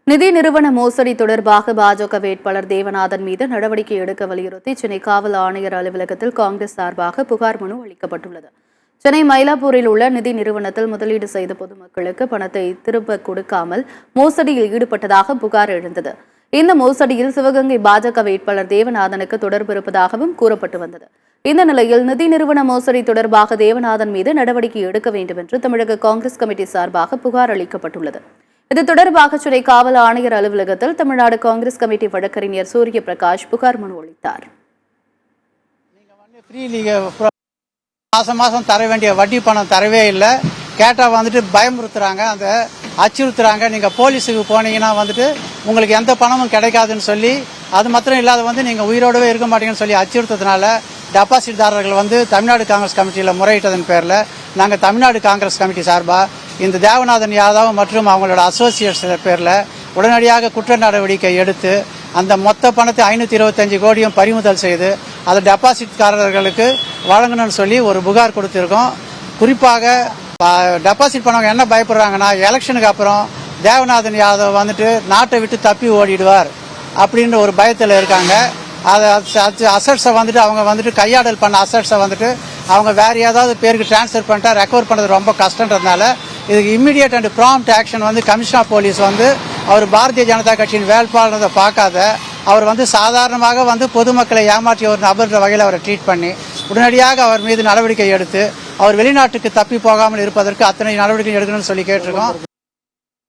நிதி நிறுவன மோசடி தொடர்பாக பாஜக வேட்பாளர் தேவநாதன் மீது நடவடிக்கை எடுக்க வலியுறுத்தி சென்னை காவல் ஆணையர் அலுவலகத்தில் காங்கிரஸ் சார்பாக புகார் மனு அளிக்கப்பட்டுள்ளது. சென்னை மயிலாப்பூரில் உள்ள நிதி நிறுவனத்தில் முதலீடு செய்த பொதுமக்களுக்கு பணத்தை திரும்ப கொடுக்காமல் மோசடியில் ஈடுபட்டதாக புகார் எழுந்தது. இந்த மோசடியில் சிவகங்கை பாஜக வேட்பாளர் தேவநாதனுக்கு தொடர்பு இருப்பதாகவும் கூறப்பட்டு வந்தது. இந்த நிலையில் நிதி நிறுவன மோசடி தொடர்பாக தேவநாதன் மீது நடவடிக்கை எடுக்க வேண்டும் என்று தமிழக காங்கிரஸ் கமிட்டி சார்பாக புகார் அளிக்கப்பட்டுள்ளது. இது தொடர்பாக சென்னை காவல் ஆணையர் அலுவலகத்தில் தமிழ்நாடு காங்கிரஸ் கமிட்டி வழக்கறிஞர் சூரிய பிரகாஷ் புகார் மனு அளித்தார். மாசம் தர வேண்டிய வட்டி பணம் தரவே இல்லை. கேட்டா பயமுறுத்துறாங்க, அந்த அச்சுறுத்துறாங்க. நீங்க போலீஸுக்கு போனீங்கன்னா உங்களுக்கு எந்த பணமும் கிடைக்காதுன்னு சொல்லி, அது மாத்திரம் இல்லாத நீங்க உயிரோடவே இருக்க மாட்டீங்கன்னு சொல்லி அச்சுறுத்ததுனால டெபாசிட்தாரர்கள் தமிழ்நாடு காங்கிரஸ் கமிட்டியில் முறையிட்டதன் பேரில் நாங்கள் தமிழ்நாடு காங்கிரஸ் கமிட்டி சார்பாக இந்த தேவநாதன் யாதவ் மற்றும் அவங்களோட அசோசியேட்ஸ் பேரில் உடனடியாக குற்ற நடவடிக்கை எடுத்து அந்த மொத்த பணத்தை 525 கோடியும் பறிமுதல் செய்து அதை டெபாசிட்காரர்களுக்கு வழங்கணும்னு சொல்லி ஒரு புகார் கொடுத்துருக்கோம். குறிப்பாக டெபாசிட் பண்ணவங்க என்ன பயப்படுறாங்கன்னா, எலெக்ஷனுக்கு அப்புறம் தேவநாதன் யாதவ் நாட்டை விட்டு தப்பி ஓடிடுவார் அப்படின்ற ஒரு பயத்தில் இருக்காங்க. அதை அசட்ஸை அவங்க கையாடல் பண்ண அசட்ஸை அவங்க வேற ஏதாவது பேருக்கு டிரான்ஸ்ஃபர் பண்ணிட்டா ரெக்கவர் பண்ணுறது ரொம்ப கஷ்டன்றதுனால இதுக்கு immediate and prompt action commissioner police அவர் பாரதிய ஜனதா கட்சியின் வேட்பாளரை பார்க்காத அவர் சாதாரணமாக பொதுமக்களை ஏமாற்றிய ஒரு நபர் வகையில் அவரை ட்ரீட் பண்ணி உடனடியாக அவர் மீது நடவடிக்கை எடுத்து அவர் வெளிநாட்டுக்கு தப்பி போகாமல் இருப்பதற்கு அத்தனை நடவடிக்கை எடுக்கணும்னு சொல்லி கேட்டிருக்கோம்.